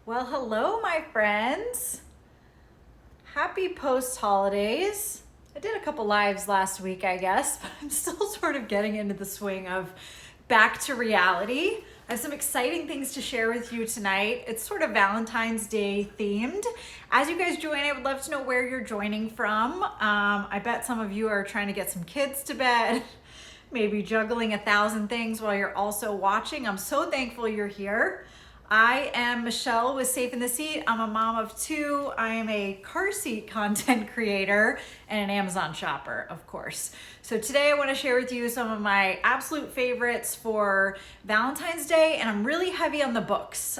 Well, hello, my friends. Happy post-holidays. I did a couple lives last week, I guess, but I'm still sort of getting into the swing of back to reality. I have some exciting things to share with you tonight. It's sort of Valentine's Day themed. As you guys join, I would love to know where you're joining from. I bet some of you are trying to get some kids to bed, maybe juggling 1,000 things while you're also watching. I'm so thankful you're here. I am Michelle with Safe in the Seat. I'm a mom of two. I am a car seat content creator and an Amazon shopper, of course. So today I want to share with you some of my absolute favorites for Valentine's Day, and I'm really heavy on the books.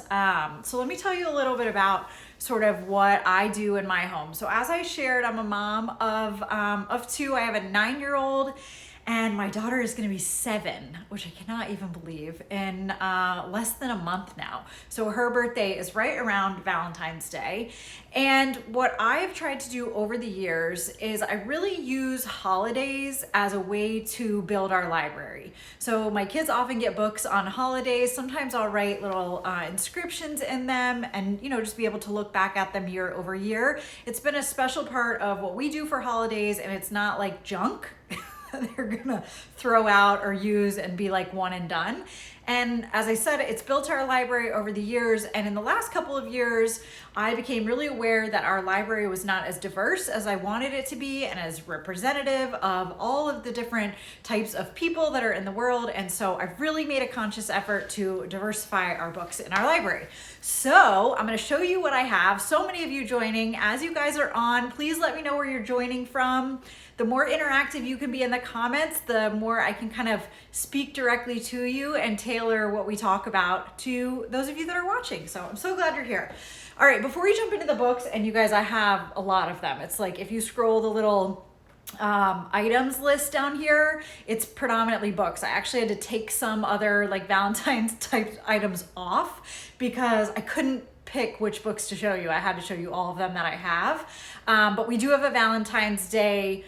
So let me tell you a little bit about sort of what I do in my home. So as I shared, I'm a mom of two. I have a 9-year-old and my daughter is going to be 7, which I cannot even believe, in less than a month now. So her birthday is right around Valentine's Day. And what I've tried to do over the years is I really use holidays as a way to build our library. So my kids often get books on holidays. Sometimes I'll write little inscriptions in them and, just be able to look back at them year over year. It's been a special part of what we do for holidays, and it's not like junk. They're gonna throw out or use and be like one and done. And as I said, it's built our library over the years. And in the last couple of years, I became really aware that our library was not as diverse as I wanted it to be and as representative of all of the different types of people that are in the world. And so I've really made a conscious effort to diversify our books in our library. So I'm gonna show you what I have. So many of you joining. As you guys are on, please let me know where you're joining from. The more interactive you can be in the comments, the more I can kind of speak directly to you and tailor what we talk about to those of you that are watching. So I'm so glad you're here. All right, before we jump into the books, and you guys, I have a lot of them. It's like if you scroll the little items list down here, it's predominantly books. I actually had to take some other like Valentine's type items off because I couldn't pick which books to show you. I had to show you all of them that I have. But we do have a Valentine's Day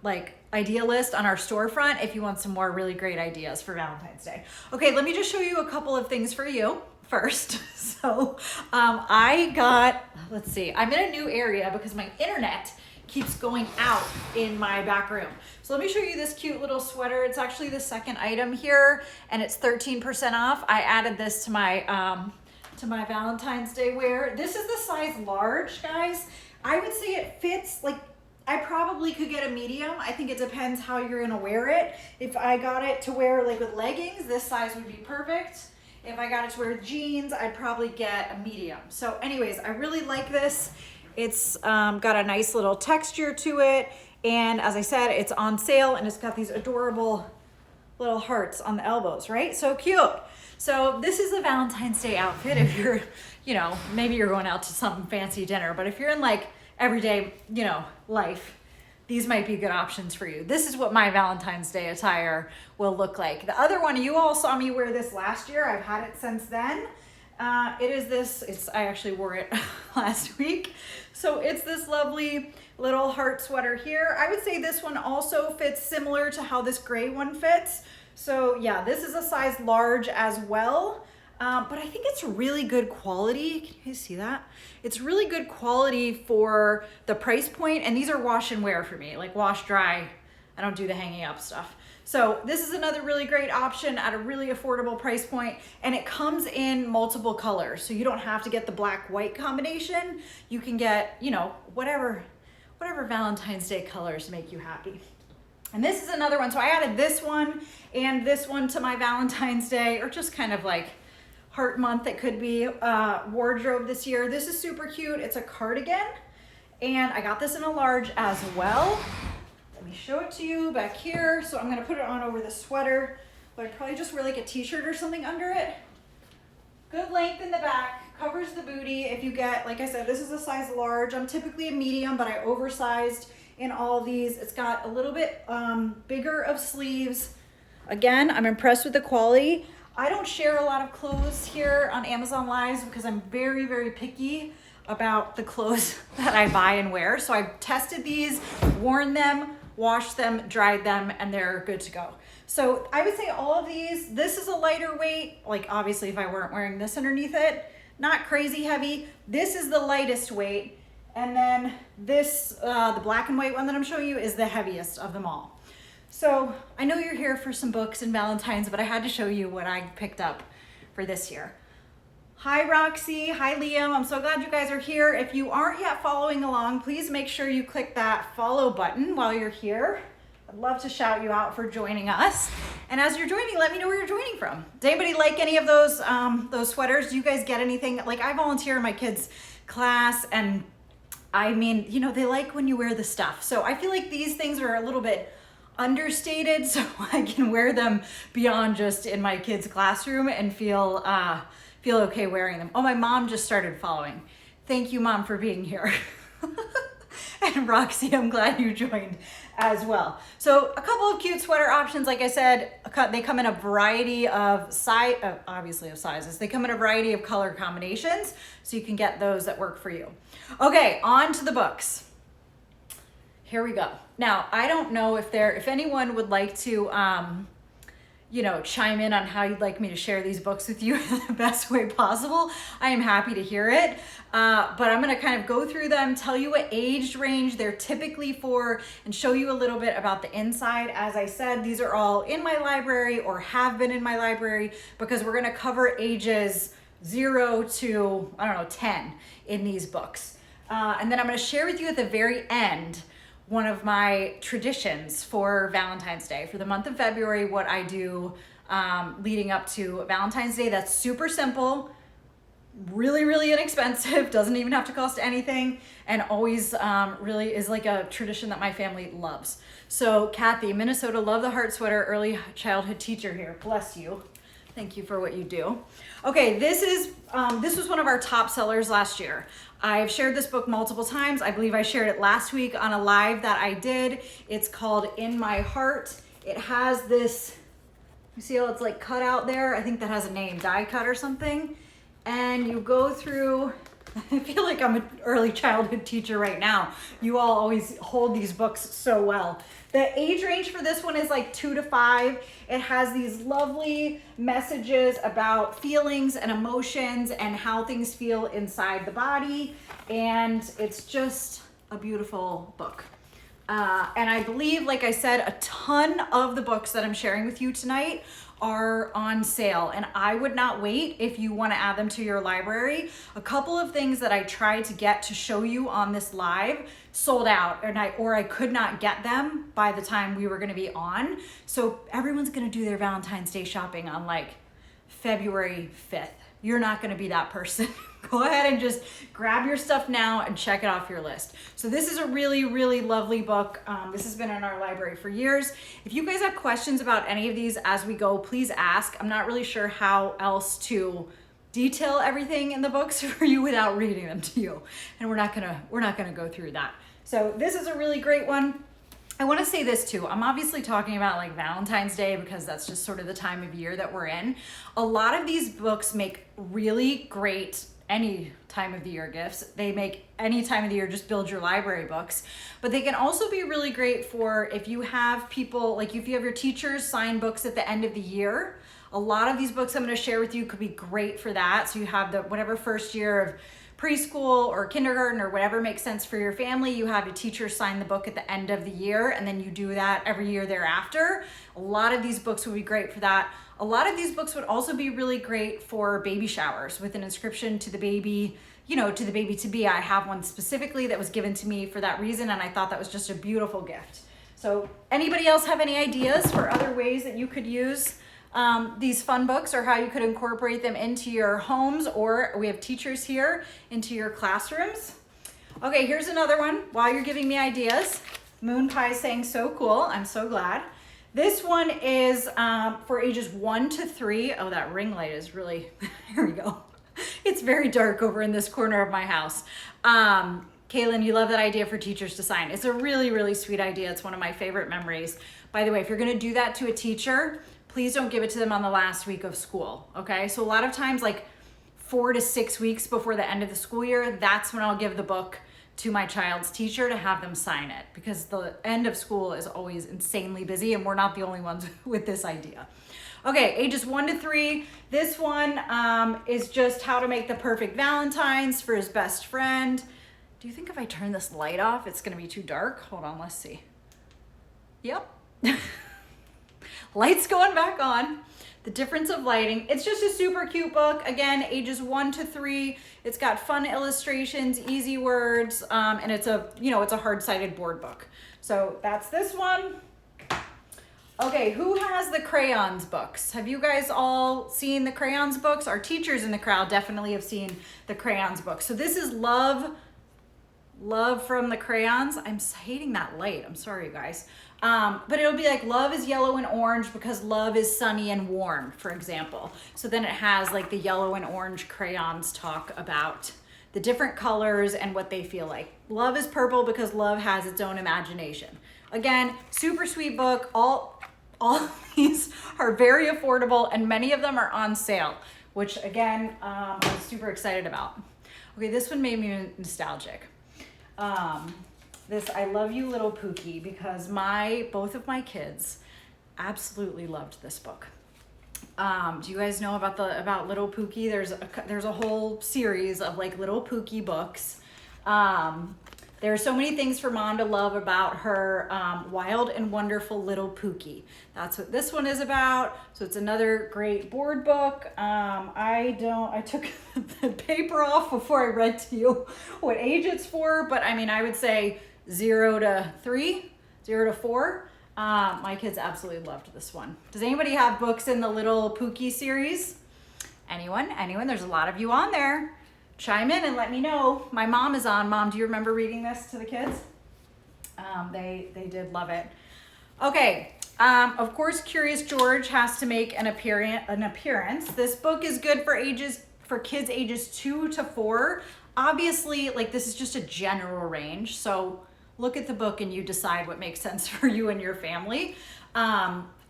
like idea list on our storefront if you want some more really great ideas for Valentine's Day. Okay, let me just show you a couple of things for you first. So let's see, I'm in a new area because my internet keeps going out in my back room. So let me show you this cute little sweater. It's actually the second item here and it's 13% off. I added this to my Valentine's Day wear. This is the size large, guys. I would say it fits, like, I probably could get a medium. I think it depends how you're gonna wear it. If I got it to wear like with leggings, this size would be perfect. If I got it to wear with jeans, I'd probably get a medium. So anyways, I really like this. It's got a nice little texture to it. And as I said, it's on sale and it's got these adorable little hearts on the elbows, right? So cute. So this is a Valentine's Day outfit if you're, maybe you're going out to some fancy dinner, but if you're in like everyday, life, these might be good options for you. This is what my Valentine's Day attire will look like. The other one, you all saw me wear this last year. I've had it since then. I actually wore it last week. So it's this lovely little heart sweater here. I would say this one also fits similar to how this gray one fits. So yeah, this is a size large as well. But I think it's really good quality. Can you guys see that? It's really good quality for the price point, and these are wash and wear for me, like wash, dry. I don't do the hanging up stuff. So this is another really great option at a really affordable price point, and it comes in multiple colors. So you don't have to get the black-white combination. You can get, whatever Valentine's Day colors make you happy. And this is another one. So I added this one and this one to my Valentine's Day, or just kind of like heart month, it could be, wardrobe this year. This is super cute. It's a cardigan, and I got this in a large as well. Let me show it to you back here. So I'm gonna put it on over the sweater, but I'd probably just wear like a t-shirt or something under it. Good length in the back, covers the booty. If you get, like I said, this is a size large. I'm typically a medium, but I oversized in all of these. It's got a little bit bigger of sleeves. Again, I'm impressed with the quality. I don't share a lot of clothes here on Amazon Lives because I'm very, very picky about the clothes that I buy and wear. So I've tested these, worn them, washed them, dried them, and they're good to go. So I would say all of these, this is a lighter weight. Like obviously if I weren't wearing this underneath it, not crazy heavy. This is the lightest weight. And then this, the black and white one that I'm showing you is the heaviest of them all. So I know you're here for some books and Valentine's, but I had to show you what I picked up for this year. Hi Roxy, hi Liam, I'm so glad you guys are here. If you aren't yet following along, please make sure you click that follow button while you're here. I'd love to shout you out for joining us. And as you're joining, let me know where you're joining from. Does anybody like any of those sweaters? Do you guys get anything? Like, I volunteer in my kids' class, and I mean, you know, they like when you wear the stuff. So I feel like these things are a little bit understated, so I can wear them beyond just in my kids' classroom and feel okay wearing them. Oh, my mom just started following. Thank you, Mom, for being here. And Roxy, I'm glad you joined as well. So a couple of cute sweater options. Like I said, they come in a variety of obviously of sizes. They come in a variety of color combinations, so you can get those that work for you. Okay, on to the books. Here we go. Now, I don't know if anyone would like to, you know, chime in on how you'd like me to share these books with you in the best way possible. I am happy to hear it, but I'm gonna kind of go through them, tell you what age range they're typically for, and show you a little bit about the inside. As I said, these are all in my library or have been in my library, because we're gonna cover ages 0 to, I don't know, 10 in these books. And then I'm gonna share with you at the very end one of my traditions for Valentine's Day, for the month of February, what I do leading up to Valentine's Day. That's super simple, really, really inexpensive, doesn't even have to cost anything, and always really is like a tradition that my family loves. So Kathy, Minnesota Love the Heart Sweater, early childhood teacher here, bless you. Thank you for what you do. Okay, this was one of our top sellers last year. I've shared this book multiple times. I believe I shared it last week on a live that I did. It's called In My Heart. It has this, you see how it's like cut out there? I think that has a name, die cut or something. And you go through, I feel like I'm an early childhood teacher right now. You all always hold these books so well. The age range for this one is like 2 to 5. It has these lovely messages about feelings and emotions and how things feel inside the body. And it's just a beautiful book. And I believe, like I said, a ton of the books that I'm sharing with you tonight are on sale, and I would not wait if you want to add them to your library. A couple of things that I tried to get to show you on this live sold out, or I could not get them by the time we were going to be on. So everyone's going to do their Valentine's Day shopping on like February 5th. You're not going to be that person. Go ahead and just grab your stuff now and check it off your list. So this is a really, really lovely book. This has been in our library for years. If you guys have questions about any of these as we go, please ask. I'm not really sure how else to detail everything in the books for you without reading them to you. And we're not gonna go through that. So this is a really great one. I want to say this too. I'm obviously talking about like Valentine's Day because that's just sort of the time of year that we're in. A lot of these books make really great any time of the year gifts. They make any time of the year just build your library books. But they can also be really great for if you have people, like if you have your teachers sign books at the end of the year. A lot of these books I'm going to share with you could be great for that. So you have the whatever first year of preschool or kindergarten or whatever makes sense for your family, you have your teacher sign the book at the end of the year, and then you do that every year thereafter. A lot of these books would be great for that. A lot of these books would also be really great for baby showers with an inscription to the baby, you know, to the baby to be. I have one specifically that was given to me for that reason, and I thought that was just a beautiful gift. So anybody else have any ideas for other ways that you could use these fun books, or how you could incorporate them into your homes, or we have teachers here, into your classrooms? Okay, here's another one while you're giving me ideas. Moon Pie saying so cool. I'm so glad. This one is for ages 1 to 3. Oh, that ring light is really, here we go. It's very dark over in this corner of my house. Kaylin, you love that idea for teachers to sign. It's a really, really sweet idea. It's one of my favorite memories. By the way, if you're gonna do that to a teacher, please don't give it to them on the last week of school, okay? So a lot of times, like 4 to 6 weeks before the end of the school year, that's when I'll give the book to my child's teacher to have them sign it, because the end of school is always insanely busy and we're not the only ones with this idea. Okay, ages 1 to 3. This one is just how to make the perfect Valentines for his best friend. Do you think if I turn this light off, it's gonna be too dark? Hold on, let's see. Yep. Lights going back on. The difference of lighting. It's just a super cute book. Again, ages 1 to 3. It's got fun illustrations, easy words, and it's a, it's a hard-sided board book. So that's this one. Okay, who has the crayons books? Have you guys all seen the crayons books? Our teachers in the crowd definitely have seen the crayons books. So this is Love from the Crayons. I'm hating that light. I'm sorry, you guys. But it'll be like love is yellow and orange because love is sunny and warm, for example. So then it has like the yellow and orange crayons talk about the different colors and what they feel like. Love is purple because love has its own imagination. Again, super sweet book. All of these are very affordable and many of them are on sale, which again, I'm super excited about. Okay, this one made me nostalgic. This I Love You Little Pookie, because both of my kids absolutely loved this book. Do you guys know about Little Pookie? There's a whole series of like Little Pookie books. There are so many things for Mom to love about her wild and wonderful Little Pookie. That's what this one is about. So it's another great board book. I took the paper off before I read to you what age it's for, but I mean, I would say 0 to 3, 0 to 4. My kids absolutely loved this one. Does anybody have books in the Little Pookie series? Anyone? There's a lot of you on there. Chime in and let me know. My mom is on. Mom, do you remember reading this to the kids? They did love it. Okay, of course, Curious George has to make an appearance. This book is good for kids ages 2 to 4. Obviously, like this is just a general range, so look at the book and you decide what makes sense for you and your family.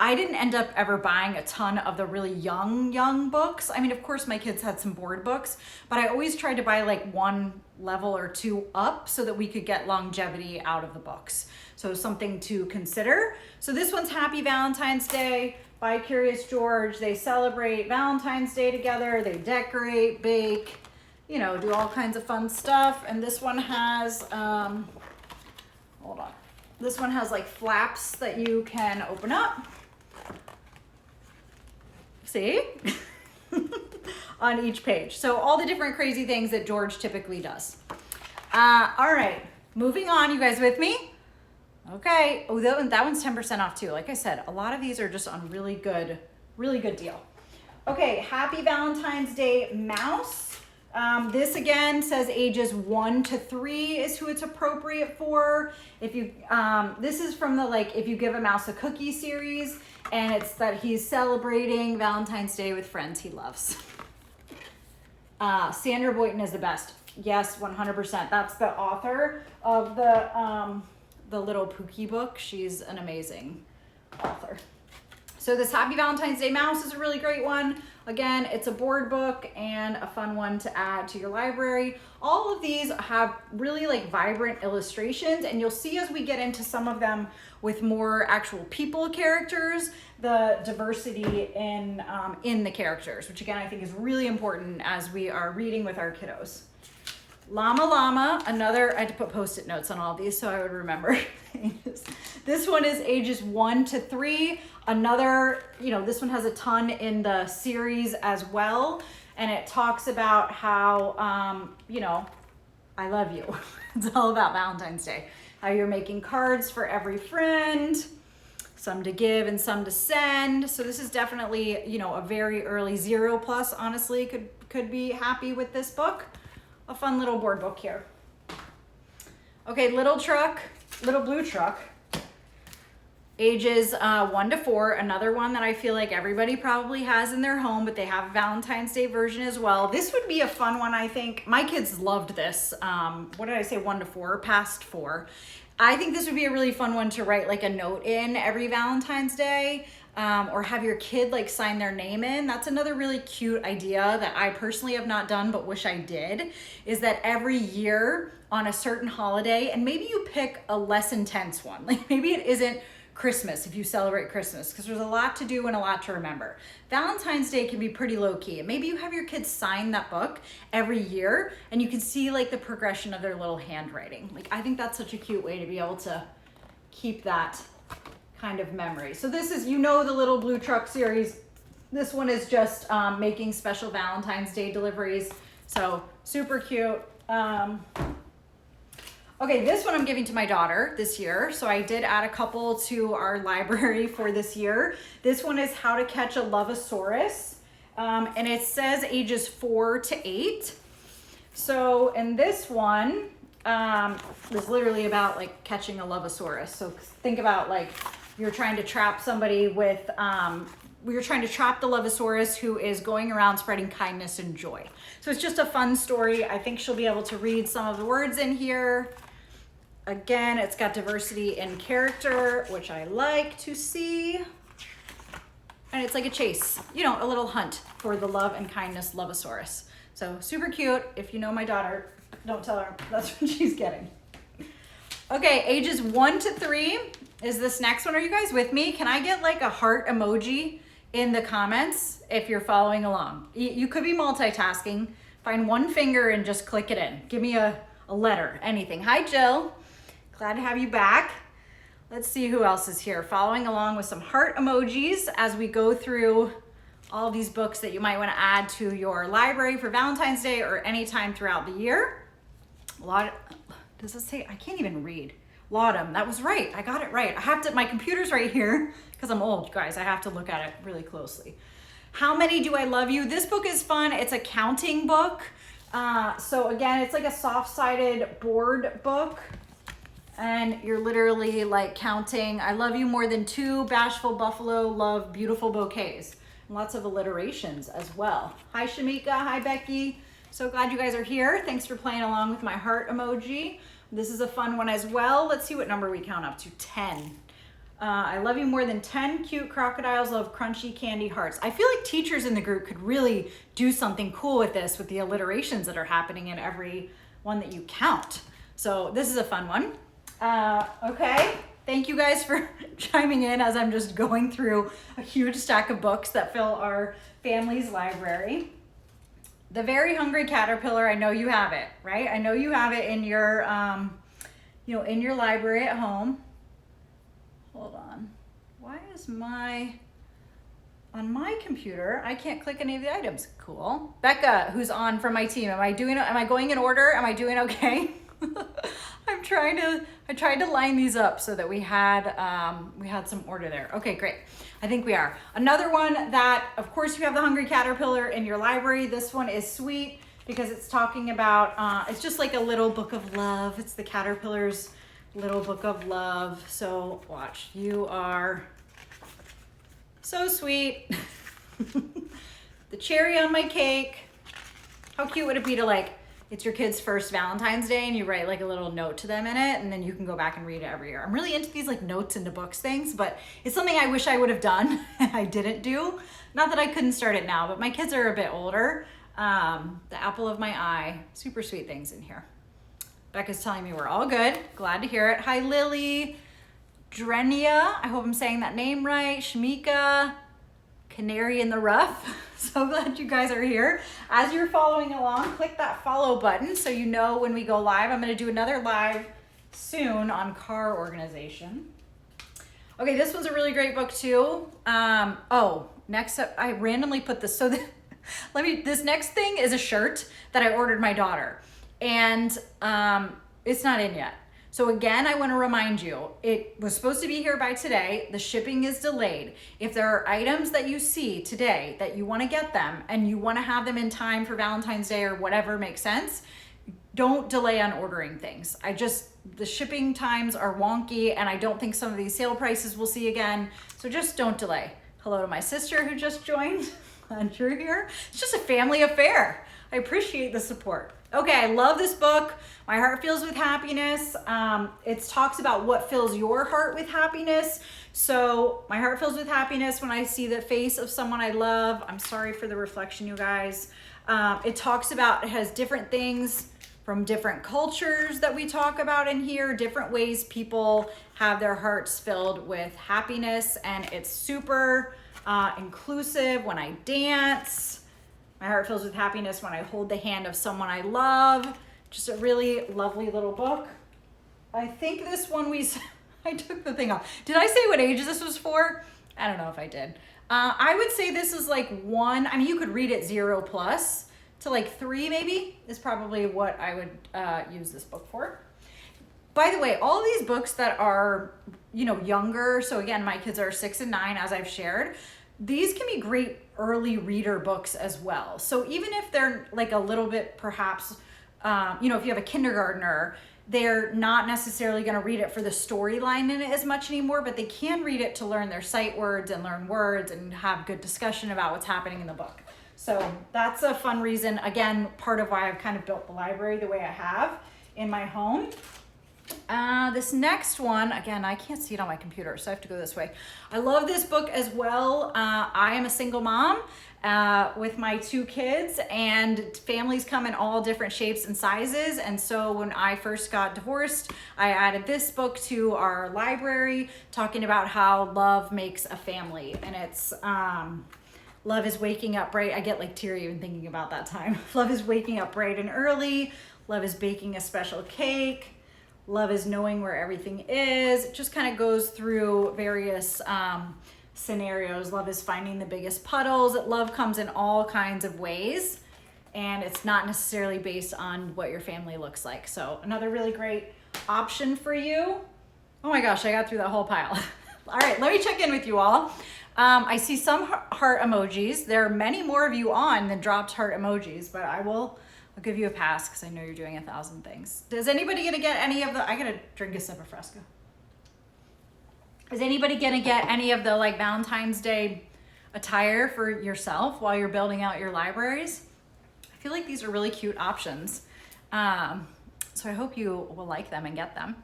I didn't end up ever buying a ton of the really young books. I mean, of course my kids had some board books, but I always tried to buy like 1 level or 2 up so that we could get longevity out of the books. So something to consider. So this one's Happy Valentine's Day by Curious George. They celebrate Valentine's Day together. They decorate, bake, do all kinds of fun stuff. And this one has, hold on. This one has like flaps that you can open up. See? On each page. So all the different crazy things that George typically does. All right, moving on. You guys with me? Okay. Oh, that one's 10% off too. Like I said, a lot of these are just on really good deal. Okay, Happy Valentine's Day Mouse. This again says ages 1 to 3 is who it's appropriate for. If you, this is from the If You Give a Mouse a Cookie series, and it's that he's celebrating Valentine's Day with friends he loves. Sandra Boynton is the best. Yes, 100%. That's the author of the Little Pookie book. She's an amazing author. So this Happy Valentine's Day Mouse is a really great one. Again, it's a board book and a fun one to add to your library. All of these have really vibrant illustrations, and you'll see as we get into some of them with more actual people characters, the diversity in the characters, which again, I think is really important as we are reading with our kiddos. Llama Llama, I had to put Post-it notes on all these so I would remember. This one is ages 1 to 3. Another, this one has a ton in the series as well. And it talks about how, I love you. It's all about Valentine's Day. How you're making cards for every friend, some to give and some to send. So this is definitely, a very early 0+, honestly, could be happy with this book. A fun little board book here. Okay, Little Blue Truck, ages 1 to 4. Another one that I feel like everybody probably has in their home, but they have a Valentine's Day version as well. This would be a fun one, I think. My kids loved this. What did I say, 1 to 4? Past 4. I think this would be a really fun one to write a note in every Valentine's Day. Or have your kid sign their name in. That's another really cute idea that I personally have not done but wish I did, is that every year on a certain holiday, and maybe you pick a less intense one, maybe it isn't Christmas, if you celebrate Christmas, because there's a lot to do and a lot to remember. Valentine's Day can be pretty low key. Maybe you have your kids sign that book every year and you can see like the progression of their little handwriting. Like, I think that's such a cute way to be able to keep that kind of memory. So this is, you know, the Little Blue Truck series. This one is just making special Valentine's Day deliveries. So super cute. Okay, this one I'm giving to my daughter this year. So I did add a couple to our library for this year. This one is How to Catch a Lovosaurus. And it says ages 4 to 8. So in this one, is literally about like catching a Lovosaurus. So think about like you're trying to trap somebody with, we're trying to trap the Lovosaurus who is going around spreading kindness and joy. So it's just a fun story. I think she'll be able to read some of the words in here. Again, it's got diversity in character, which I like to see. And it's like a chase, you know, a little hunt for the love and kindness Lovosaurus. So super cute. If you know my daughter, don't tell her that's what she's getting. Okay, ages 1 to 3 is this next one. Are you guys with me? Can I get like a heart emoji in the comments if you're following along? You could be multitasking. Find one finger and just click it in. Give me a letter, anything. Hi, Jill. Glad to have you back. Let's see who else is here following along with some heart emojis as we go through all these books that you might want to add to your library for Valentine's Day or anytime throughout the year. Does it say? I can't even read. Laudanum. That was right. I got it right. I have to, my computer's right here because I'm old, guys. I have to look at it really closely. How Many Do I Love You? This book is fun. It's a counting book. So again, it's like a soft-sided board book. And you're literally like counting, I love you more than 2, bashful buffalo, love beautiful bouquets. And lots of alliterations as well. Hi, Shamika. Hi, Becky. So glad you guys are here. Thanks for playing along with my heart emoji. This is a fun one as well. Let's see what number we count up to. 10. I love you more than 10 cute crocodiles love crunchy candy hearts. I feel like teachers in the group could really do something cool with this, with the alliterations that are happening in every one that you count. So this is a fun one. Okay. Thank you guys for chiming in as I'm just going through a huge stack of books that fill our family's library. The Very Hungry Caterpillar, I know you have it, right? I know you have it in your, in your library at home. Hold on. Why is on my computer, I can't click any of the items. Cool. Becca, who's on from my team, am I going in order? Am I doing okay? I tried to line these up so that we had some order there. Okay, great. I think we are. Another one that, of course, you have The Hungry Caterpillar in your library. This one is sweet because it's talking about, it's just like a little book of love. It's the caterpillar's little book of love. So watch, you are so sweet. The cherry on my cake. How cute would it be to like, it's your kid's first Valentine's Day and you write like a little note to them in it and then you can go back and read it every year. I'm really into these like notes into books things, but it's something I wish I would have done and I didn't do. Not that I couldn't start it now, but my kids are a bit older. The apple of my eye, super sweet things in here. Becca's telling me we're all good. Glad to hear it. Hi, Lily. Drenia, I hope I'm saying that name right. Shamika, Canary in the Rough. So glad you guys are here. As you're following along, click that follow button so you know when we go live. I'm going to do another live soon on car organization. Okay, this one's a really great book too. Next up, I randomly put this. So this next thing is a shirt that I ordered my daughter. And it's not in yet. So again, I want to remind you, it was supposed to be here by today. The shipping is delayed. If there are items that you see today that you want to get them and you want to have them in time for Valentine's Day or whatever makes sense, don't delay on ordering things. The shipping times are wonky and I don't think some of these sale prices we'll see again. So just don't delay. Hello to my sister who just joined. Glad you're here. It's just a family affair. I appreciate the support. Okay, I love this book. My Heart Fills with Happiness. It talks about what fills your heart with happiness. So my heart fills with happiness when I see the face of someone I love. I'm sorry for the reflection, you guys. It has different things from different cultures that we talk about in here, different ways people have their hearts filled with happiness. And it's super inclusive. When I dance, my heart fills with happiness when I hold the hand of someone I love. Just a really lovely little book. I think this one I took the thing off. Did I say what age this was for? I don't know if I did. I would say this is like 1, I mean, you could read it 0+ to like 3 maybe is probably what I would use this book for. By the way, all these books that are, you know, younger, so again, my kids are 6 and 9, as I've shared, these can be great early reader books as well. So even if they're like a little bit perhaps, you know, if you have a kindergartner, they're not necessarily going to read it for the storyline in it as much anymore, but they can read it to learn their sight words and learn words and have good discussion about what's happening in the book. So that's a fun reason. Again, part of why I've kind of built the library the way I have in my home. This next one, again, I can't see it on my computer, so I have to go this way. I love this book as well. I am a single mom with my 2 kids, and families come in all different shapes and sizes. And so when I first got divorced, I added this book to our library, talking about how love makes a family. And it's love is waking up bright. I get like teary even thinking about that time. Love is waking up bright and early. Love is baking a special cake. Love is knowing where everything is. It just kind of goes through various scenarios. Love is finding the biggest puddles. Love comes in all kinds of ways, and it's not necessarily based on what your family looks like. So another really great option for you. Oh my gosh, I got through that whole pile. All right, let me check in with you all. I see some heart emojis. There are many more of you on than dropped heart emojis, but I'll give you a pass because I know you're doing 1,000 things. Is anybody gonna get any of the, I gotta drink a sip of Fresca. Is anybody gonna get any of the like Valentine's Day attire for yourself while you're building out your libraries? I feel like these are really cute options. So I hope you will like them and get them.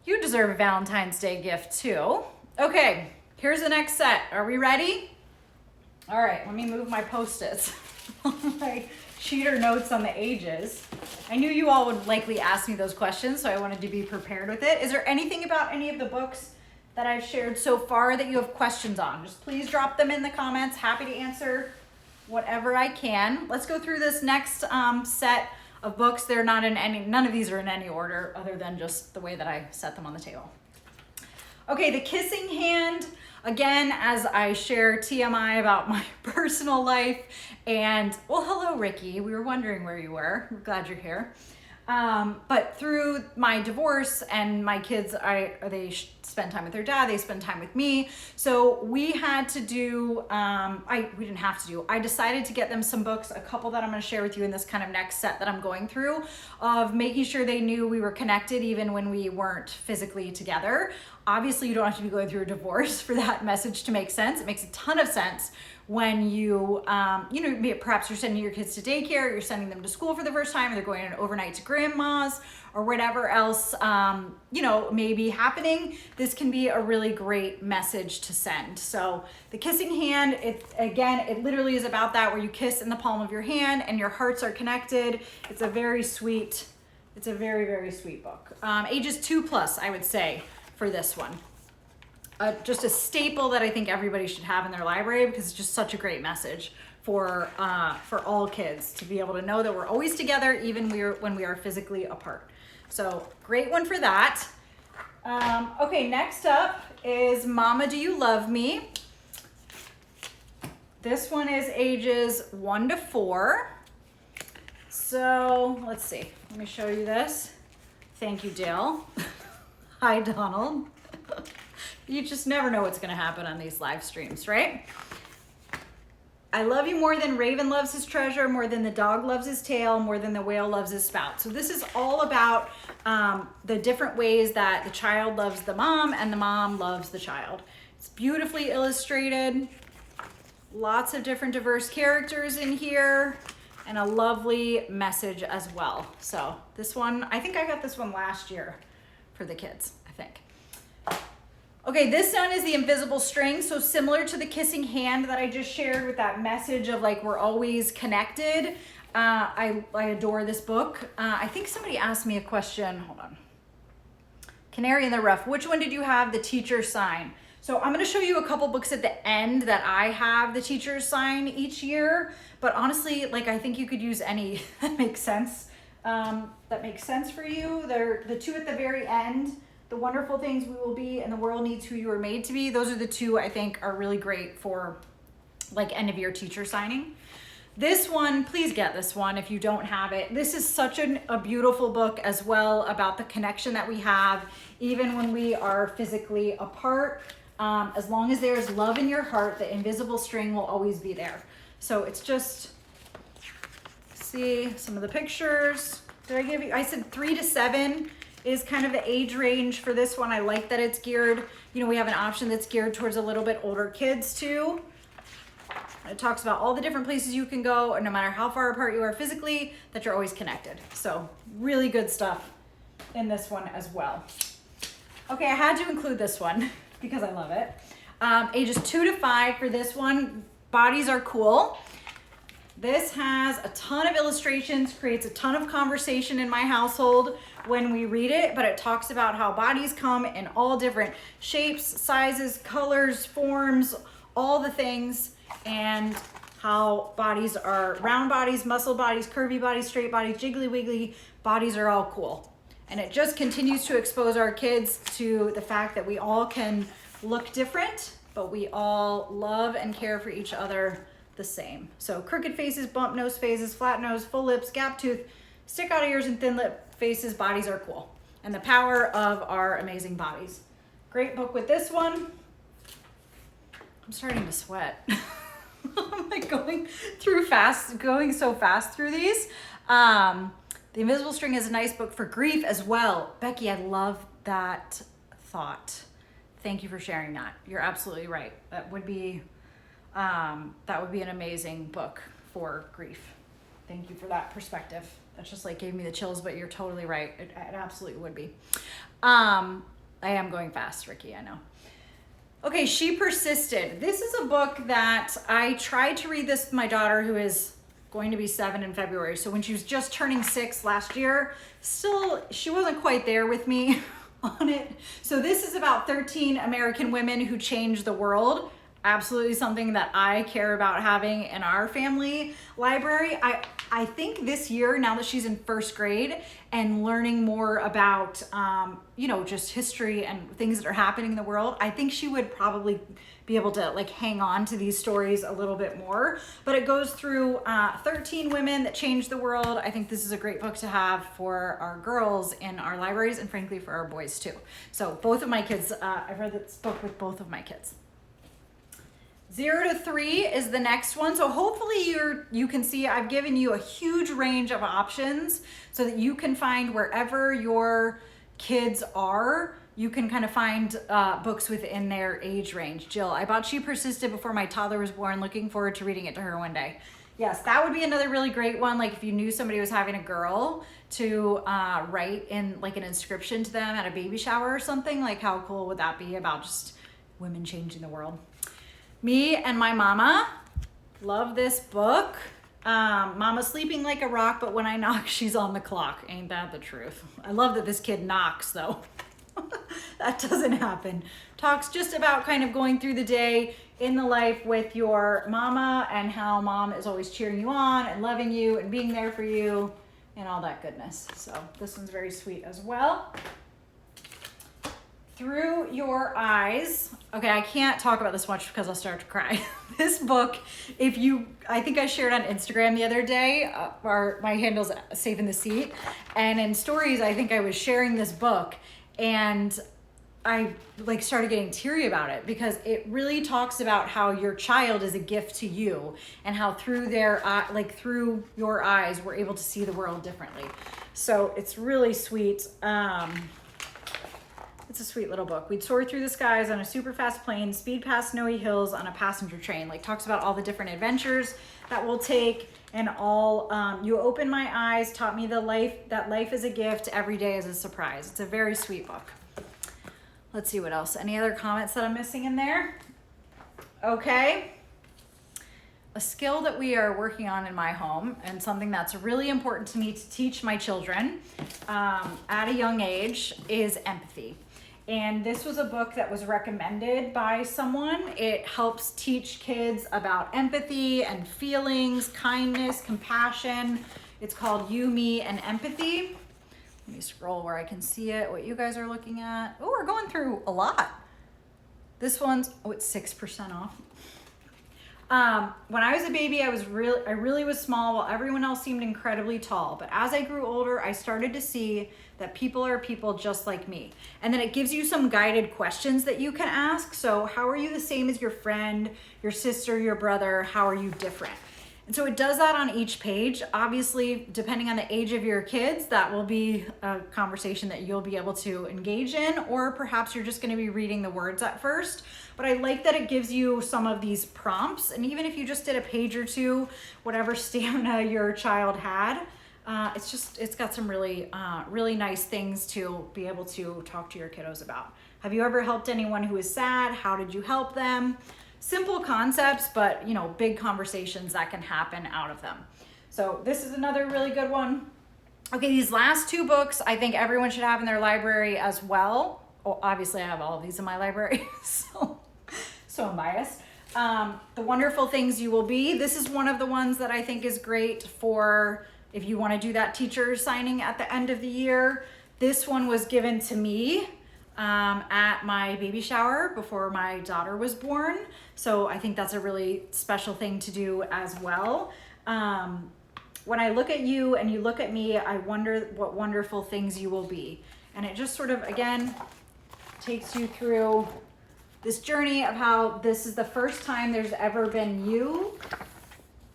You deserve a Valentine's Day gift too. Okay, here's the next set. Are we ready? All right, let me move my Post-its. My cheater notes on the ages. I knew you all would likely ask me those questions, so I wanted to be prepared with it. Is there anything about any of the books that I've shared so far that you have questions on? Just please drop them in the comments. Happy to answer whatever I can. Let's go through this next set of books. They're not in any, none of these are in any order other than just the way that I set them on the table. Okay, The Kissing Hand. Again, as I share TMI about my personal life, and well, hello, Ricky. We were wondering where you were. We're glad you're here. But through my divorce and my kids, they spend time with their dad, they spend time with me. So we had to do, we didn't have to do, I decided to get them some books, a couple that I'm gonna share with you in this kind of next set that I'm going through, of making sure they knew we were connected even when we weren't physically together. Obviously, you don't have to be going through a divorce for that message to make sense. It makes a ton of sense when you, perhaps you're sending your kids to daycare, you're sending them to school for the first time, or they're going overnight to grandma's, or whatever else, may be happening. This can be a really great message to send. So The Kissing Hand, it literally is about that, where you kiss in the palm of your hand and your hearts are connected. It's a very, very sweet book. Ages 2+, I would say, for this one. Just a staple that I think everybody should have in their library, because it's just such a great message for all kids to be able to know that we're always together, even when we are physically apart. So great one for that. Okay, next up is Mama, Do You Love Me? This one is ages 1 to 4. So let's see, let me show you this. Thank you, Dale. Hi, Donald. You just never know what's gonna happen on these live streams, right? I love you more than Raven loves his treasure, more than the dog loves his tail, more than the whale loves his spout. So this is all about the different ways that the child loves the mom and the mom loves the child. It's beautifully illustrated, lots of different diverse characters in here, and a lovely message as well. So this one, I think I got this one last year for the kids, I think. Okay, this one is The Invisible String. So similar to The Kissing Hand that I just shared with that message of like, we're always connected. I adore this book. I think somebody asked me a question. Hold on. Canary in the Rough. Which one did you have the teacher sign? So I'm going to show you a couple books at the end that I have the teacher sign each year. But honestly, like, I think you could use any that makes sense. That makes sense for you. They're the two at the very end. The wonderful things we will be, and the world needs who you are made to be. Those are the two I think are really great for like end of year teacher signing. This one, please get this one if you don't have it. This is such a beautiful book as well about the connection that we have even when we are physically apart. As long as there's love in your heart, the invisible string will always be there. So it's just, see some of the pictures. Did I give you, I said 3 to 7 is kind of the age range for this one. I like that it's geared, you know, we have an option that's geared towards a little bit older kids too. It talks about all the different places you can go, and no matter how far apart you are physically, that you're always connected. So really good stuff in this one as well. Okay, I had to include this one because I love it. Ages 2 to 5 for this one. Bodies are cool. This has a ton of illustrations, creates a ton of conversation in my household when we read it, but it talks about how bodies come in all different shapes, sizes, colors, forms, all the things, and how bodies are round bodies, muscle bodies, curvy bodies, straight bodies, jiggly wiggly bodies are all cool. And it just continues to expose our kids to the fact that we all can look different, but we all love and care for each other the same. So crooked faces, bump nose faces, flat nose, full lips, gap tooth, stick out ears, and thin lip faces, bodies are cool. And the power of our amazing bodies. Great book with this one. I'm starting to sweat. I'm like going so fast through these. The Invisible String is a nice book for grief as well. Becky, I love that thought. Thank you for sharing that. You're absolutely right. That would be an amazing book for grief. Thank you for that perspective. That just like gave me the chills, but you're totally right. It absolutely would be. I am going fast, Ricky, I know. Okay, She Persisted. This is a book that I tried to read this with my daughter, who is going to be 7 in February. So when she was just turning 6 last year, still, she wasn't quite there with me on it. So this is about 13 American women who changed the world. Absolutely something that I care about having in our family library. I think this year, now that she's in 1st grade and learning more about, just history and things that are happening in the world, I think she would probably be able to like hang on to these stories a little bit more. But it goes through 13 women that changed the world. I think this is a great book to have for our girls in our libraries, and frankly for our boys too. So both of my kids, I've read this book with both of my kids. 0 to 3 is the next one. So hopefully you can see I've given you a huge range of options so that you can find wherever your kids are, you can kind of find books within their age range. Jill, I bought She Persisted before my toddler was born. Looking forward to reading it to her one day. Yes, that would be another really great one. Like if you knew somebody was having a girl, to write in like an inscription to them at a baby shower or something. Like how cool would that be about just women changing the world? Me and My Mama, love this book. Mama's sleeping like a rock, but when I knock, she's on the clock. Ain't that the truth? I love that this kid knocks though. That doesn't happen. Talks just about kind of going through the day in the life with your mama and how mom is always cheering you on and loving you and being there for you and all that goodness. So this one's very sweet as well. Through Your Eyes. Okay, I can't talk about this much because I'll start to cry. This book, I think I shared on Instagram the other day, my handle's Safe in the Seat, and in stories, I think I was sharing this book, and I like started getting teary about it because it really talks about how your child is a gift to you and how through through your eyes, we're able to see the world differently. So it's really sweet. It's a sweet little book. We'd soar through the skies on a super fast plane, speed past snowy hills on a passenger train. Like talks about all the different adventures that we'll take and all, you opened my eyes, taught me that life is a gift, every day is a surprise. It's a very sweet book. Let's see what else. Any other comments that I'm missing in there? Okay. a skill that we are working on in my home, and something that's really important to me to teach my children at a young age, is empathy. And this was a book that was recommended by someone. It helps teach kids about empathy and feelings, kindness, compassion. It's called You, Me, and Empathy. Let me scroll where I can see it, what you guys are looking at. Oh, we're going through a lot. This one's, oh, it's 6% off. When I was a baby, I really was small while everyone else seemed incredibly tall. But as I grew older, I started to see that people are people just like me. And then it gives you some guided questions that you can ask. So how are you the same as your friend, your sister, your brother? How are you different? And so it does that on each page. Obviously, depending on the age of your kids, that will be a conversation that you'll be able to engage in, or perhaps you're just going to be reading the words at first. But I like that it gives you some of these prompts. And even if you just did a page or two, whatever stamina your child had, it's got some really nice things to be able to talk to your kiddos about. Have you ever helped anyone who is sad? How did you help them? Simple concepts, but big conversations that can happen out of them. So this is another really good one. Okay, these last two books I think everyone should have in their library as well. Oh, obviously I have all of these in my library, so I'm biased. The Wonderful Things You Will Be. This is one of the ones that I think is great for if you want to do that teacher signing at the end of the year. This one was given to me at my baby shower before my daughter was born. So I think that's a really special thing to do as well. When I look at you and you look at me, I wonder what wonderful things you will be. And it just sort of, again, takes you through this journey of how this is the first time there's ever been you.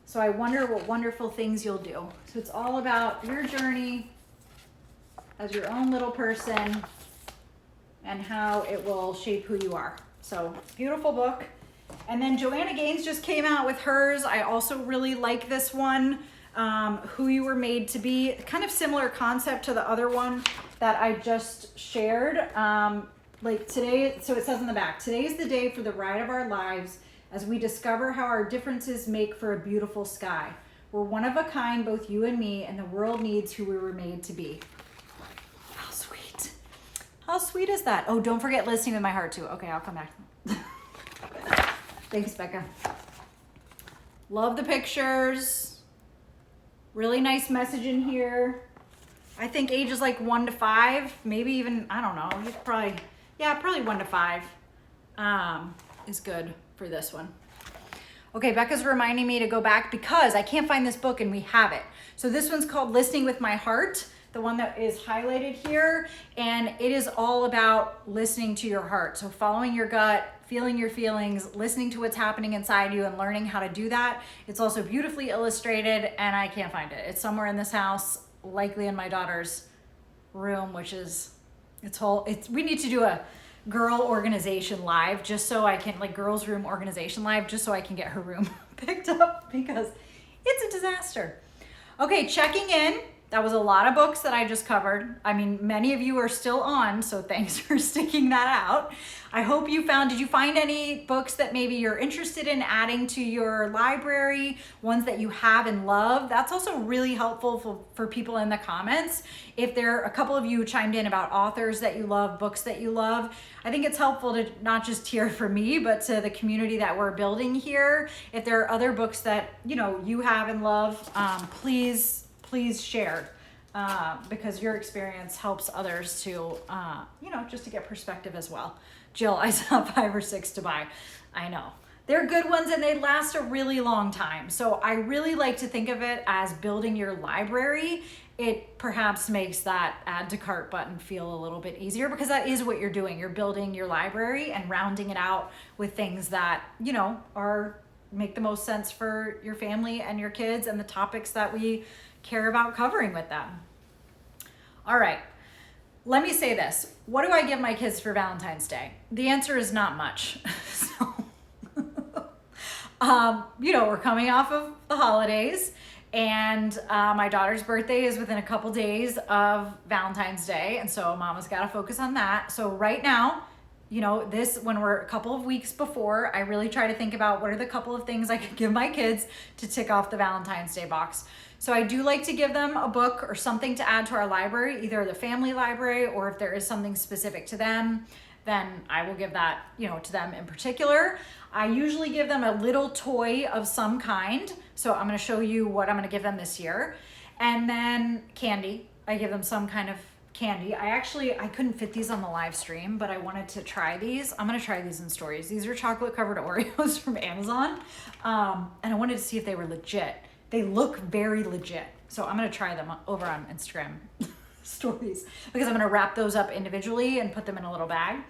So I wonder what wonderful things you'll do. So it's all about your journey as your own little person and how it will shape who you are. So beautiful book. And then Joanna Gaines just came out with hers. I also really like this one, Who You Were Made to Be. Kind of similar concept to the other one that I just shared. Like today, so it says in the back, today is the day for the ride of our lives as we discover how our differences make for a beautiful sky. We're one of a kind, both you and me, and the world needs who we were made to be. How sweet. How sweet is that? Oh, don't forget listening with my heart too. Okay, I'll come back. Thanks, Becca. Love the pictures. Really nice message in here. I think ages like 1 to 5, maybe even, I don't know, you could probably 1 to 5 is good for this one. Okay, Becca's reminding me to go back because I can't find this book and we have it. So this one's called Listening with My Heart, the one that is highlighted here. And it is all about listening to your heart. So following your gut, feeling your feelings, listening to what's happening inside you and learning how to do that. It's also beautifully illustrated and I can't find it. It's somewhere in this house, likely in my daughter's room, which is, we need to do a girl organization live just so I can, like girls room organization live, just so I can get her room picked up because it's a disaster. Okay, checking in. That was a lot of books that I just covered. I mean, many of you are still on, so thanks for sticking that out. I hope you found, did you find any books that maybe you're interested in adding to your library, ones that you have and love? That's also really helpful for people in the comments. If there are a couple of you chimed in about authors that you love, books that you love, I think it's helpful to not just hear from me, but to the community that we're building here. If there are other books that you have and love, please share because your experience helps others to, just to get perspective as well. Jill, I saw 5 or 6 to buy. I know. They're good ones and they last a really long time. So I really like to think of it as building your library. It perhaps makes that add to cart button feel a little bit easier because that is what you're doing. You're building your library and rounding it out with things that, make the most sense for your family and your kids and the topics that we care about covering with them. All right, let me say this. What do I give my kids for Valentine's Day? The answer is not much. So, we're coming off of the holidays and my daughter's birthday is within a couple days of Valentine's Day. And so mama's got to focus on that. So right now, you know, this, when we're a couple of weeks before, I really try to think about what are the couple of things I could give my kids to tick off the Valentine's Day box. So I do like to give them a book or something to add to our library, either the family library, or if there is something specific to them, then I will give that, you know, to them in particular. I usually give them a little toy of some kind. So I'm going to show you what I'm going to give them this year. And then candy. I give them some kind of candy. I couldn't fit these on the live stream, but I wanted to try these. I'm going to try these in stories. These are chocolate covered Oreos from Amazon. And I wanted to see if they were legit. They look very legit. So I'm going to try them over on Instagram stories, because I'm going to wrap those up individually and put them in a little bag.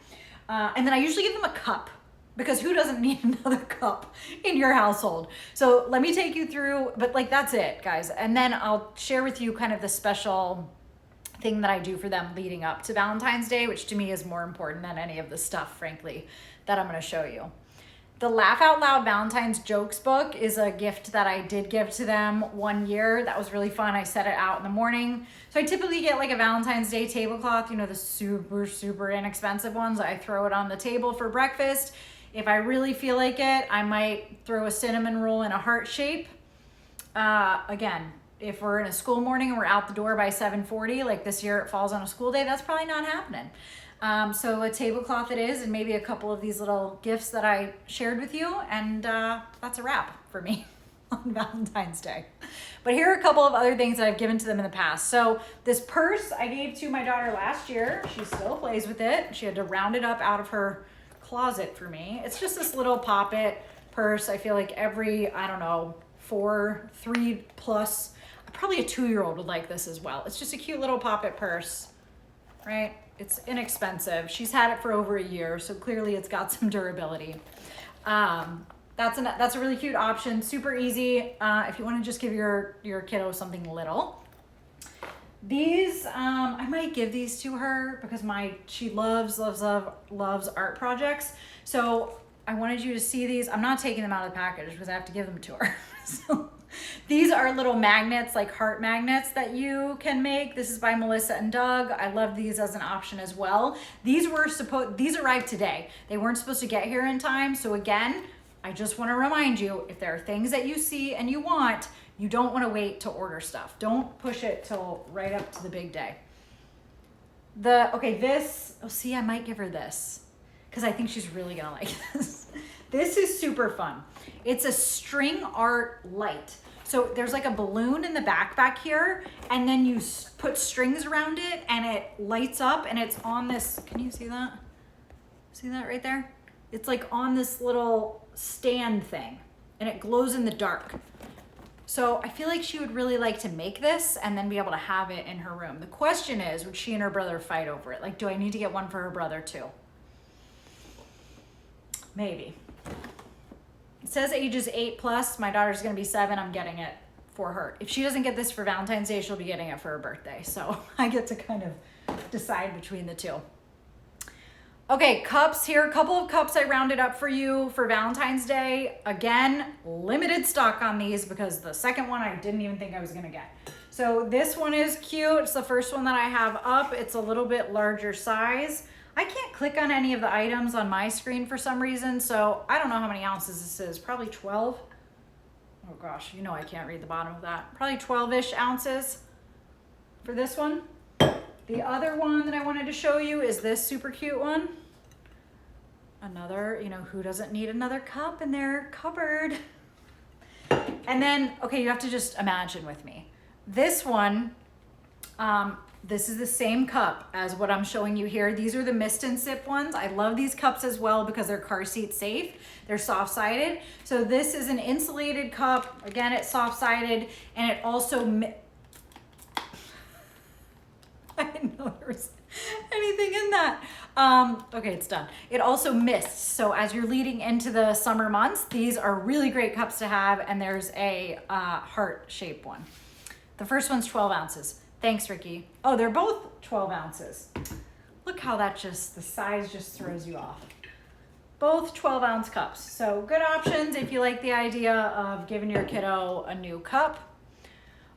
And then I usually give them a cup, because who doesn't need another cup in your household? So let me take you through, but like, that's it, guys. And then I'll share with you kind of the special thing that I do for them leading up to Valentine's Day, which to me is more important than any of the stuff, frankly, that I'm going to show you. The Laugh Out Loud Valentine's Jokes book is a gift that I did give to them one year. That was really fun. I set it out in the morning. So I typically get like a Valentine's Day tablecloth, you know, the super, super inexpensive ones. I throw it on the table for breakfast. If I really feel like it, I might throw a cinnamon roll in a heart shape. Again, if we're in a school morning and we're out the door by 7:40, like this year it falls on a school day, that's probably not happening. So a tablecloth it is, and maybe a couple of these little gifts that I shared with you, and that's a wrap for me on Valentine's Day. But here are a couple of other things that I've given to them in the past. So this purse I gave to my daughter last year. She still plays with it. She had to round it up out of her closet for me. It's just this little pop-it purse. I feel like every, I don't know, 3 plus, probably a 2-year-old would like this as well. It's just a cute little pop-it purse, right? It's inexpensive. She's had it for over a year, so clearly it's got some durability. That's a really cute option. Super easy if you want to just give your kiddo something little. These, I might give these to her because she loves art projects. So I wanted you to see these. I'm not taking them out of the package because I have to give them to her. So these are little magnets, like heart magnets that you can make. This is by Melissa and Doug. I love these as an option as well. These arrived today. They weren't supposed to get here in time. So again, I just want to remind you, if there are things that you see and you want, you don't want to wait to order stuff. Don't push it till right up to the big day. I might give her this because I think she's really gonna like this. This is super fun. It's a string art light. So there's like a balloon in the back here, and then you put strings around it and it lights up, and it's on this, can you see that? See that right there? It's like on this little stand thing, and it glows in the dark. So I feel like she would really like to make this and then be able to have it in her room. The question is, would she and her brother fight over it? Like, do I need to get one for her brother too? Maybe. It says ages 8 plus. My daughter's gonna be 7. I'm getting it for her. If she doesn't get this for Valentine's Day, she'll be getting it for her birthday. So I get to kind of decide between the two. Okay, cups here. A couple of cups I rounded up for you for Valentine's Day. Again, limited stock on these because the second one I didn't even think I was gonna get. So this one is cute. It's the first one that I have up. It's a little bit larger size. I can't click on any of the items on my screen for some reason, so I don't know how many ounces this is. Probably 12. Oh gosh, you know I can't read the bottom of that. Probably 12-ish ounces for this one. The other one that I wanted to show you is this super cute one. Another, who doesn't need another cup in their cupboard? And then, okay, you have to just imagine with me. This one, this is the same cup as what I'm showing you here. These are the Mist and Sip ones. I love these cups as well because they're car seat safe. They're soft-sided. So this is an insulated cup. Again, it's soft-sided, and it also, I didn't know there was anything in that. Okay, it's done. It also mists. So as you're leading into the summer months, these are really great cups to have, and there's a heart-shaped one. The first one's 12 ounces. Thanks, Ricky. Oh, they're both 12 ounces. Look how the size just throws you off. Both 12-ounce cups. So good options if you like the idea of giving your kiddo a new cup.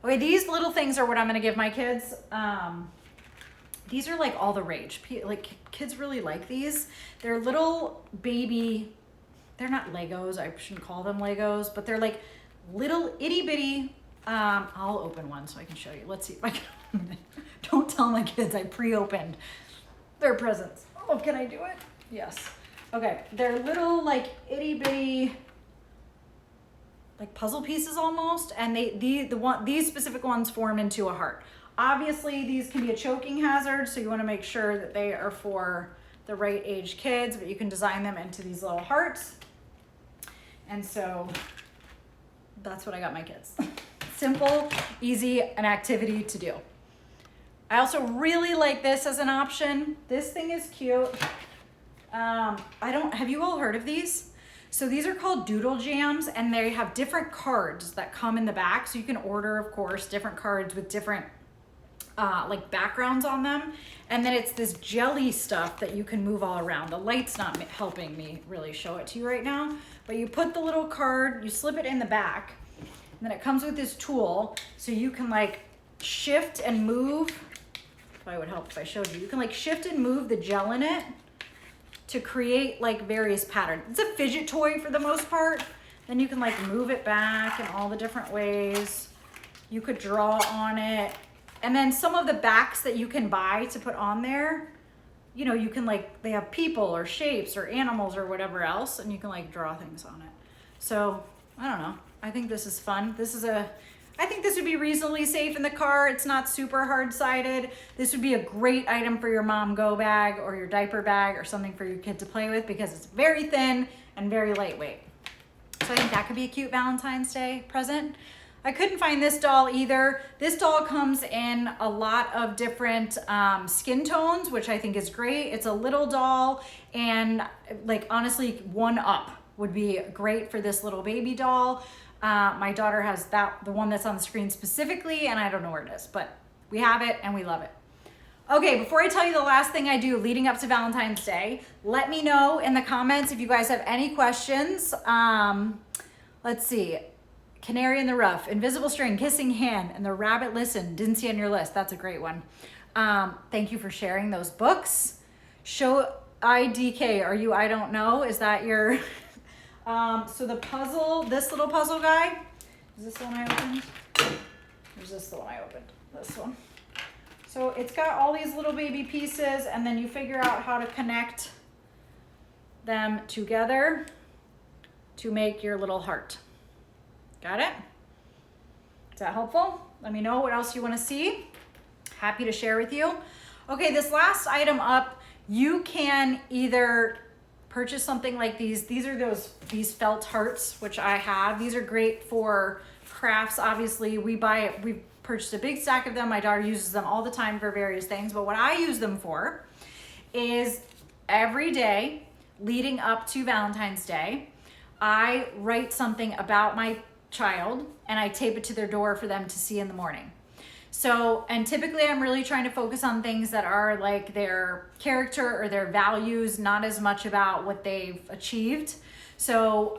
Okay, these little things are what I'm gonna give my kids. These are like all the rage. Like kids really like these. They're little baby, they're not Legos. I shouldn't call them Legos, but they're like little itty bitty. I'll open one so I can show you. Let's see if I can. Don't tell my kids I pre-opened their presents. Oh, can I do it? Yes. Okay, they're little like itty bitty, like puzzle pieces almost, and these specific ones form into a heart. Obviously, these can be a choking hazard, so you want to make sure that they are for the right age kids, but you can design them into these little hearts. And so that's what I got my kids. Simple, easy, an activity to do. I also really like this as an option. This thing is cute. Have you all heard of these? So these are called doodle jams, and they have different cards that come in the back. So you can order, of course, different cards with different like backgrounds on them. And then it's this jelly stuff that you can move all around. The light's not helping me really show it to you right now, but you put the little card, you slip it in the back, and then it comes with this tool, so you can like shift and move. Probably would help if I showed you. You can like shift and move the gel in it to create like various patterns. It's a fidget toy for the most part. Then you can like move it back in all the different ways. You could draw on it. And then some of the backs that you can buy to put on there, you know, you can like, they have people or shapes or animals or whatever else, and you can like draw things on it. So I don't know. I think this is fun. I think this would be reasonably safe in the car. It's not super hard-sided. This would be a great item for your mom go bag or your diaper bag or something for your kid to play with because it's very thin and very lightweight. So I think that could be a cute Valentine's Day present. I couldn't find this doll either. This doll comes in a lot of different skin tones, which I think is great. It's a little doll, and like honestly, 1-up would be great for this little baby doll. My daughter has the one that's on the screen specifically, and I don't know where it is, but we have it and we love it. Okay, before I tell you the last thing I do leading up to Valentine's Day, let me know in the comments if you guys have any questions. Let's see. Canary in the Rough, Invisible String, Kissing Hand, and The Rabbit Listened. Didn't see on your list. That's a great one. Thank you for sharing those books. Show IDK. Are you I don't know? Is that your... So the puzzle, this little puzzle guy, is this the one I opened? Or is this the one I opened? This one. So it's got all these little baby pieces, and then you figure out how to connect them together to make your little heart. Got it? Is that helpful? Let me know what else you want to see. Happy to share with you. Okay, this last item up, you can either purchase something like these. These are these felt hearts, which I have. These are great for crafts. Obviously, we purchased a big stack of them. My daughter uses them all the time for various things, but what I use them for is every day leading up to Valentine's Day, I write something about my child and I tape it to their door for them to see in the morning. So, and typically I'm really trying to focus on things that are like their character or their values, not as much about what they've achieved. So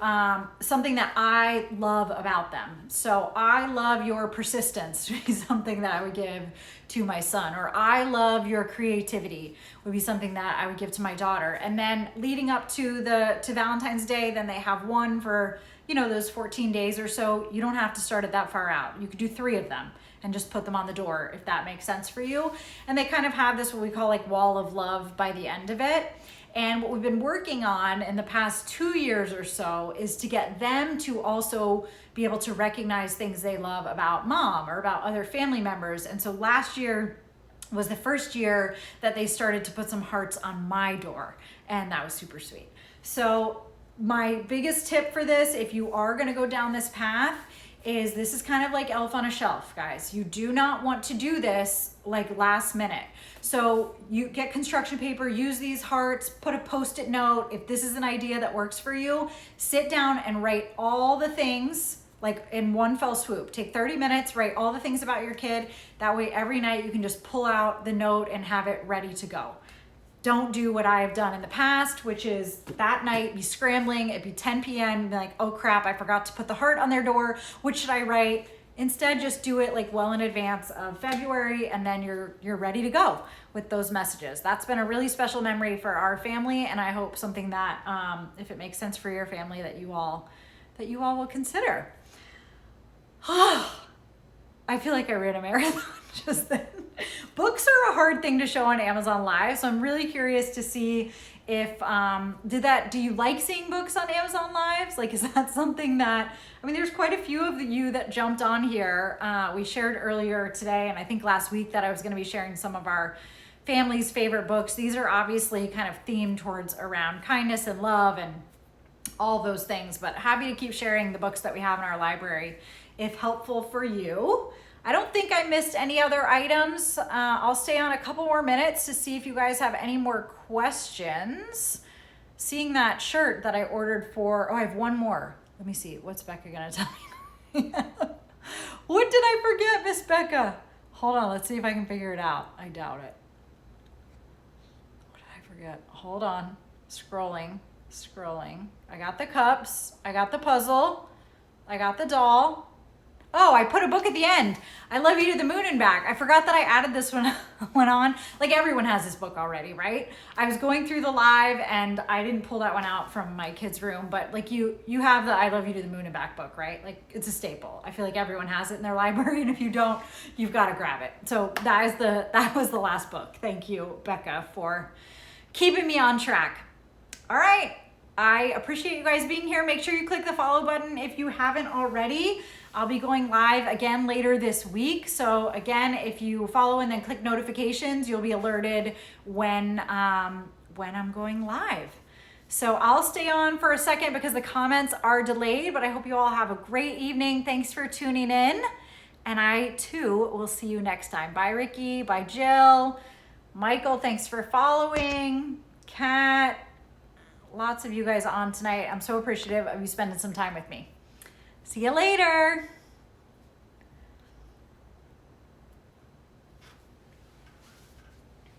something that I love about them. So I love your persistence would be something that I would give to my son, or I love your creativity would be something that I would give to my daughter. And then leading up to Valentine's Day, then they have one for, you know, those 14 days or so. You don't have to start it that far out. You could do 3 of them and just put them on the door if that makes sense for you. And they kind of have this, what we call like wall of love by the end of it. And what we've been working on in the past 2 years or so is to get them to also be able to recognize things they love about mom or about other family members. And so last year was the first year that they started to put some hearts on my door, and that was super sweet. So my biggest tip for this, if you are gonna go down this path, is this is kind of like elf on a shelf, guys. You do not want to do this like last minute. So you get construction paper, use these hearts, put a post-it note. If this is an idea that works for you, sit down and write all the things like in one fell swoop. Take 30 minutes, write all the things about your kid. That way every night you can just pull out the note and have it ready to go. Don't do what I have done in the past, which is that night be scrambling, it'd be 10 p.m., be like, oh crap, I forgot to put the heart on their door. What should I write? Instead, just do it like well in advance of February, and then you're ready to go with those messages. That's been a really special memory for our family, and I hope something that, if it makes sense for your family, that you all will consider. I feel like I ran a marathon just then. Books are a hard thing to show on Amazon Live, so I'm really curious to see if, do you like seeing books on Amazon Lives? Like, is that something that, I mean, there's quite a few of you that jumped on here. We shared earlier today, and I think last week, that I was gonna be sharing some of our family's favorite books. These are obviously kind of themed towards around kindness and love and all those things, but happy to keep sharing the books that we have in our library if helpful for you. I don't think I missed any other items. I'll stay on a couple more minutes to see if you guys have any more questions. Seeing that shirt that I ordered for, I have one more. Let me see, what's Becca gonna tell me? What did I forget, Miss Becca? Hold on, let's see if I can figure it out. I doubt it. What did I forget? Hold on, scrolling. I got the cups, I got the puzzle, I got the doll. Oh, I put a book at the end. I Love You to the Moon and Back. I forgot that I added this one on. Like, everyone has this book already, right? I was going through the live and I didn't pull that one out from my kids' room, but like you have the I Love You to the Moon and Back book, right? Like, it's a staple. I feel like everyone has it in their library, and if you don't, you've got to grab it. So that was the last book. Thank you, Becca, for keeping me on track. All right. I appreciate you guys being here. Make sure you click the follow button if you haven't already. I'll be going live again later this week. So again, if you follow and then click notifications, you'll be alerted when I'm going live. So I'll stay on for a second because the comments are delayed, but I hope you all have a great evening. Thanks for tuning in. And I too will see you next time. Bye, Ricky. Bye, Jill. Michael, thanks for following. Kat. Lots of you guys on tonight. I'm so appreciative of you spending some time with me. See you later.